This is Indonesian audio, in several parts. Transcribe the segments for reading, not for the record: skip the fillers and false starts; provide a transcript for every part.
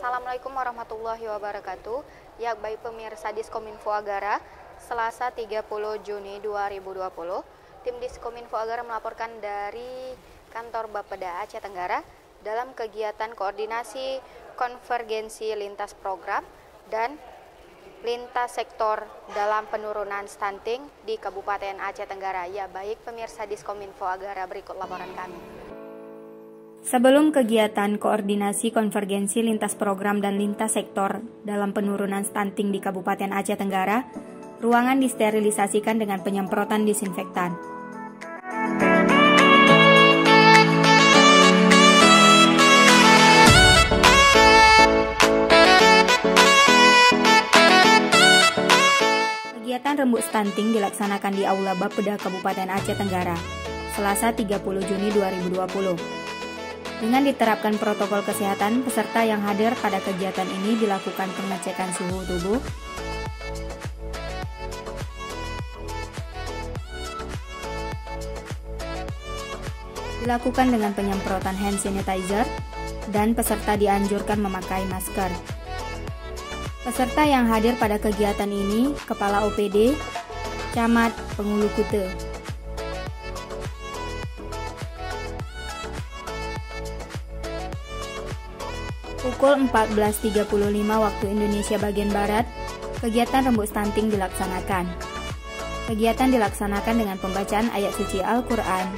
Assalamualaikum warahmatullahi wabarakatuh. Ya, baik pemirsa Diskominfo Agara, Selasa 30 Juni 2020, tim Diskominfo Agara melaporkan dari kantor Bapeda Aceh Tenggara dalam kegiatan koordinasi konvergensi lintas program dan lintas sektor dalam penurunan stunting di Kabupaten Aceh Tenggara. Ya, baik pemirsa Diskominfo Agara, berikut laporan kami. Sebelum kegiatan koordinasi konvergensi lintas program dan lintas sektor dalam penurunan stunting di Kabupaten Aceh Tenggara, ruangan disterilisasikan dengan penyemprotan disinfektan. Kegiatan rembuk stunting dilaksanakan di Aula Bapeda Kabupaten Aceh Tenggara, Selasa 30 Juni 2020. Dengan diterapkan protokol kesehatan, peserta yang hadir pada kegiatan ini dilakukan pengecekan suhu tubuh, dilakukan dengan penyemprotan hand sanitizer, dan peserta dianjurkan memakai masker. Peserta yang hadir pada kegiatan ini, Kepala OPD, Camat Pengulu Kute. Pukul 14.35 waktu Indonesia bagian Barat, kegiatan rembuk stunting dilaksanakan. Kegiatan dilaksanakan dengan pembacaan ayat suci Al-Quran,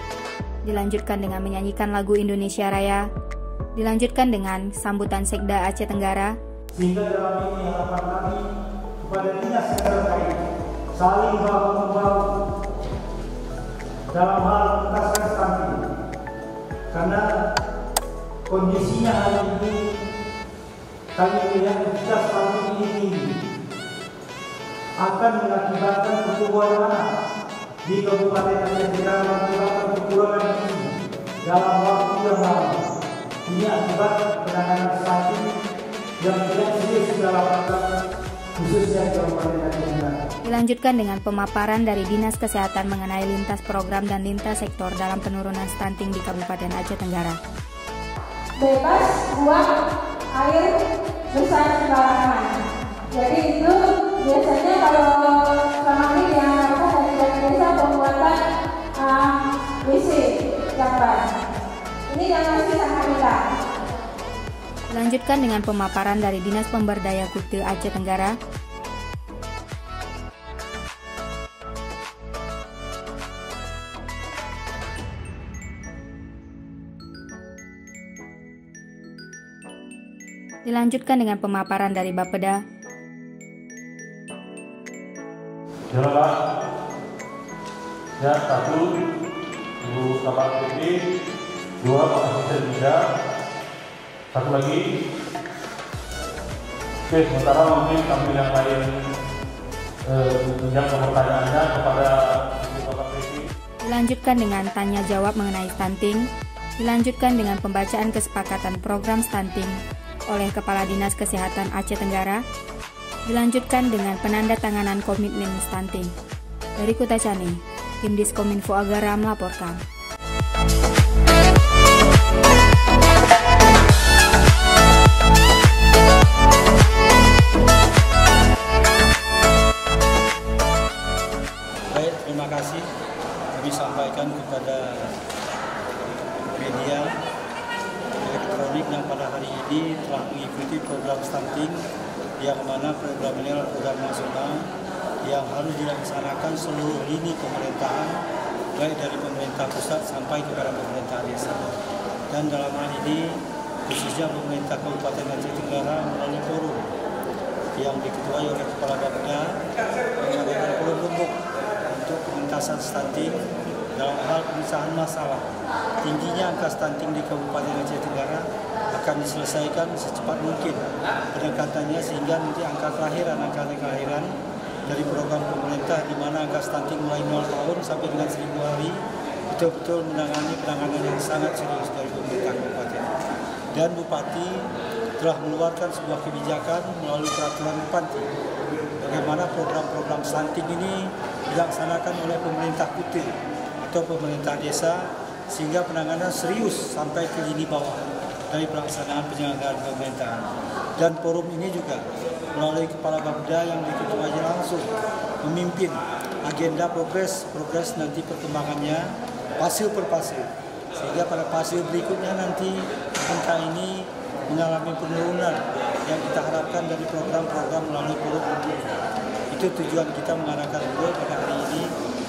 dilanjutkan dengan menyanyikan lagu Indonesia Raya, dilanjutkan dengan sambutan Sekda Aceh Tenggara. Sehingga dalam ini harapan kami kepada dinas terkait saling bahu-membahu dalam hal pengentasan stunting, karena kondisinya hari ini kami melihat intensitas stunting ini tinggi, akan mengakibatkan pertumbuhan anak di Kabupaten Aceh Tenggara, mengakibatkan kekurangan gizi dalam waktu yang lama. Ini akibat penanganan stunting yang tidak serius dalam program khususnya di Kabupaten Aceh Tenggara. Dilanjutkan dengan pemaparan dari Dinas Kesehatan mengenai lintas program dan lintas sektor dalam penurunan stunting di Kabupaten Aceh Tenggara. Bebas buang air besar sembarangan. Jadi itu biasanya kalau selama ini dianggarkan dari desa pembuatan WC jamban. Ini yang masih sangat rendah. Dilanjutkan dengan pemaparan dari Dinas Pemberdaya Kute Aceh Tenggara. Dilanjutkan dengan pemaparan dari Bapeda. Jelas, ya, 1, Ibu Kabar PP, 2, Pak Asisten Bida, 1 lagi. Oke, sementara mungkin kami yang lain menjawab pertanyaannya kepada Ibu Kabar PP. Dilanjutkan dengan tanya jawab mengenai stunting. Dilanjutkan dengan pembacaan kesepakatan program stunting oleh Kepala Dinas Kesehatan Aceh Tenggara. Dilanjutkan dengan penandatanganan komitmen stunting. Dari Kutacani, tim Diskominfo Agara melaporkan. Baik, terima kasih kami sampaikan kepada media elektronik yang pada hari ini telah mengikuti program stunting, yang mana program ini adalah program nasional yang harus dilaksanakan seluruh lini pemerintahan, baik dari pemerintah pusat sampai kepada pemerintah desa. Dan dalam hal ini khususnya pemerintah Kabupaten Aceh Tenggara melalui forum yang diketuai oleh Kepala Bapeda mengadakan forum rembuk untuk pengentasan stunting dalam hal pemisahan masalah. Tingginya angka stunting di Kabupaten Aceh Tenggara akan diselesaikan secepat mungkin pendekatannya, sehingga nanti angka kelahiran dari program pemerintah di mana angka stunting mulai 0 tahun sampai dengan 1000 hari betul-betul menangani penanganan yang sangat serius dari pemerintah kabupaten. Dan Bupati telah mengeluarkan sebuah kebijakan melalui peraturan Bupati bagaimana program-program stunting ini dilaksanakan oleh pemerintah Kute atau pemerintah desa, sehingga penanganan serius sampai ke lini bawah dari pelaksanaan penyelenggaraan pemerintahan. Dan forum ini juga melalui Kepala Bapeda yang diketuai langsung memimpin agenda progres nanti perkembangannya fasil per fasil. Sehingga pada fasil berikutnya nanti angka ini mengalami penurunan yang kita harapkan dari program-program melalui forum ini. Itu tujuan kita mengadakan forum pada hari ini,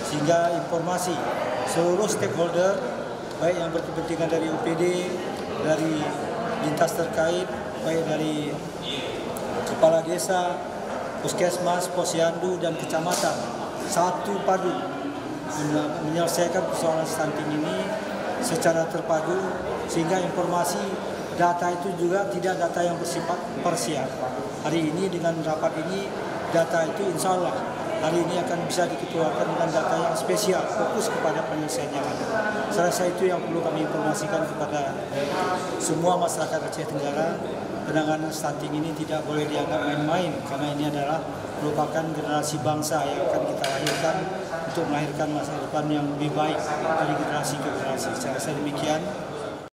sehingga informasi seluruh stakeholder baik yang berkepentingan dari OPD, dari lintas terkait, baik dari kepala desa, puskesmas, posyandu, dan kecamatan satu padu menyelesaikan persoalan stunting ini secara terpadu, sehingga informasi data itu juga tidak data yang bersifat parsial. Hari ini dengan rapat ini data itu insya Allah hari ini akan bisa diketuakan dengan data yang spesial, fokus kepada penyelesaian yang ada. Saya rasa itu yang perlu kami informasikan kepada semua masyarakat Aceh Tenggara. Penanganan stunting ini tidak boleh dianggap main-main, karena ini adalah merupakan generasi bangsa yang akan kita lahirkan untuk melahirkan masa depan yang lebih baik dari generasi ke generasi. Saya rasa demikian.